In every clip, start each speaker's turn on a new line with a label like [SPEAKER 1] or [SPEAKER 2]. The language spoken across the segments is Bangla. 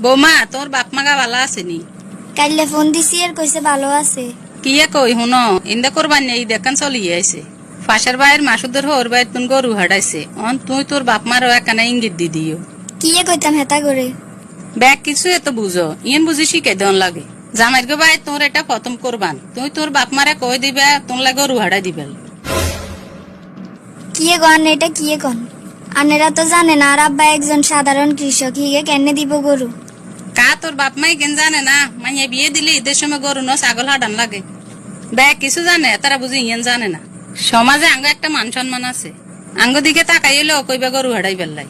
[SPEAKER 1] বৌমা তোর বাপ মাগা ভালো আসেনি?
[SPEAKER 2] কাইলে ফোন দিছি আর কইছে ভালো আছে।
[SPEAKER 1] কি কই হুনো ইন্দা করবার নেই দেখান চলিয়ে আইছে। ফাঁসের বাইর মাসুদের হোর বাইর তুন গরু হাডাইছে অন তুই তোর বাপ মারও একখানা ইঙ্গিত দি দিও।
[SPEAKER 2] কি কইতাম হেতা করে?
[SPEAKER 1] ব্যাগ কিছু এত বুঝো ইয়েন বুঝি শিখে দেন লাগে। জামাইর গো ভাই তোর এটা খতম করবান তুই তোর বাপ মারে কই দিবে তোর লাগে গরু হাডাই দিবেল।
[SPEAKER 2] কি গন এটা কি কন? আনেরা তো জানে না আর আব্বা একজন সাধারণ কৃষক, হিগে কেন দিব গরু?
[SPEAKER 1] কা তোর বাপ মাই কেন জানে না মাইয়া বিয়ে দিলে ঈদের সময় গরু ন ছাগল হাডান লাগে। ব্যাগ কিছু জানে তারা বুঝি ইয়েন জানে না। সমাজে আঙ্গ একটা মান সম্মান আছে, আঙ্গ দিকে তাকাই এলেও কইবা গরু হাডাই বেল্লাই।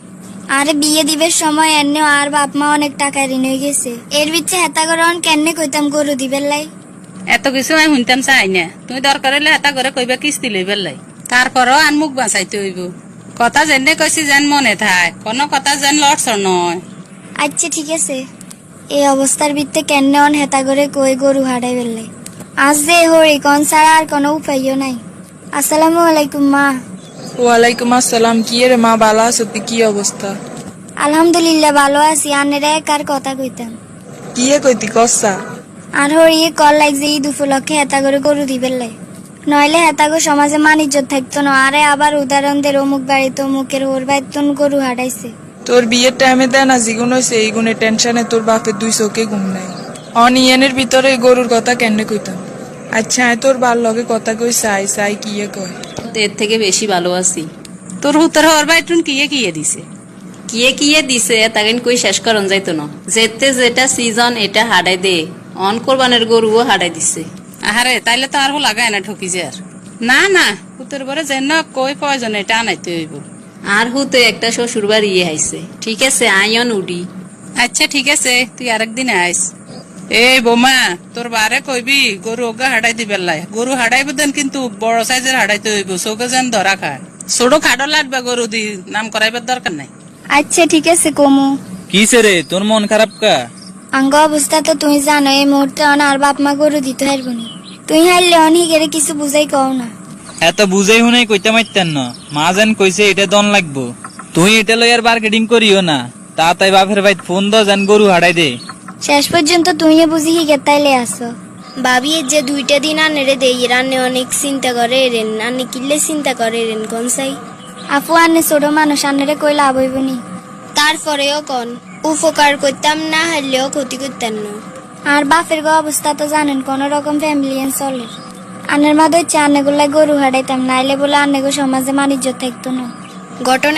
[SPEAKER 2] আরে বিয়ে দিবের সময় এনে আর বাপ মা অনেক টাকা ঋণ হয়ে গেছে, এর বিচ্ছে হেতা করে কেন কইতাম গরু দিবেন লাই।
[SPEAKER 1] এত কিছু আমি শুনতাম চাই না, তুমি দরকার হলে হেতা করে কইবা কিস্তি লই বেল্লাই। তারপরও আন মুখ বাঁচাইতে হইব। কথা যেনে কইছি যেন মনে থাক, কোনো কথা যেন লড়ছর নয়।
[SPEAKER 2] আচ্ছা ঠিক আছে, এই অবস্থার ভিত্তে কেন হেতা করে কই গরু হারাই বেল্লাই। আজ যে হরি কন ছাড়া আর কোনো উপায়ও নাই। আসসালামু আলাইকুম মা।
[SPEAKER 3] ওয়ালাইকুম আসসালাম। কি রে মা, ভালো আছো? তুই কি অবস্থা?
[SPEAKER 2] আলহামদুলিল্লাহ ভালো আছি। আনেরা একার কথা কইতাম।
[SPEAKER 3] কি কইতি কসা?
[SPEAKER 2] আর হরি কল লাগছে ঈদ উপলক্ষে হেতা করে গরু দিবেন লাই, নইলে হেতাগো সমাজে মান ইজ্জত থাকতো না। আরে আবার উদাহরণ দের অমুক বাড়িতে অমুকের ওর বাইতন গরু হারাইছে।
[SPEAKER 3] তোর বিয়ের টাইমে দেয় না জিগুন হয়েছে, এই গুণে টেনশনে তোর বাপের 2 চোখে ঘুম নাই। অনিয়নের ভিতরে গরুর কথা কেন কইতাম? আচ্ছা তোর বার লগে কথা কই চাই কি কয়?
[SPEAKER 4] এর থেকে বেশি ভালো আছি।
[SPEAKER 1] তোর হুতর হর বাইটুন কিয়ে দিছে?
[SPEAKER 4] কিয়ে দিছে তাকে কই শেষ করন যাইতো না। যেতে যেটা সিজন এটা হাডাই দে, অন কোরবানের গরুও হাডাই দিছে।
[SPEAKER 1] আহারে তাইলে তো আর লাগায় না ঠকি যে আর। না না হুতর বরে যেন কই প্রয়োজন এটা আনাইতে হইব।
[SPEAKER 4] আর হুতে একটা শ্বশুর বাড়ি আইছে। ঠিক আছে আইন উডি।
[SPEAKER 1] আচ্ছা ঠিক আছে তুই আরেকদিন আইস। এই বোমা তোর বারে কইবি গরু ওগা হাডাই দিবে লাই। গরু হাডাইব দেন কিন্তু বড় সাইজের হাডাইতে হইব, চোখে যেন ধরা খায়। ছোট খাটো লাগবে গরু দি, নাম করাইবার দরকার নাই।
[SPEAKER 2] আচ্ছা ঠিক আছে কমু।
[SPEAKER 5] কিসে রে তোর মন খারাপ কা?
[SPEAKER 2] আঙ্গ অবস্থা তো তুই জানো, এই মুহূর্তে আর বাপ মা গরু দিতে হারবনি। তুই হারলে অনিকেরে কিছু বুঝাই কও না।
[SPEAKER 5] এত বুঝাই হুনাই কইতে মাইতেন না। মা যেন কইছে এটা দন লাগবো, তুই এটা লই আর মার্কেটিং করিও না। তাই বাপের ভাই ফোন দ যেন গরু হারাই দে।
[SPEAKER 2] শেষ পর্যন্ত তুই বুঝি হিগে তাইলে আসো। ভাবি যে 2টা দিন আনেরে দেই, রান্নে অনেক চিন্তা করে রেন। আনে কিল্লে চিন্তা করে রেন কনসাই। আপু আনে ছোট মানুষ, আনেরে কই লাভ হইবনি। তারপরেও কন উপকার করতাম না, হারলেও ক্ষতি করতাম না। আর বাপের গো অবস্থা তো জানেন, কোন রকম ফ্যামিলি চলে। আনের মাঝে হচ্ছে আনে গুলা গরু হারাইতাম, নাইলে বলে আনে গো সমাজে মান ইজ্জত থাকতো না। ঘটনা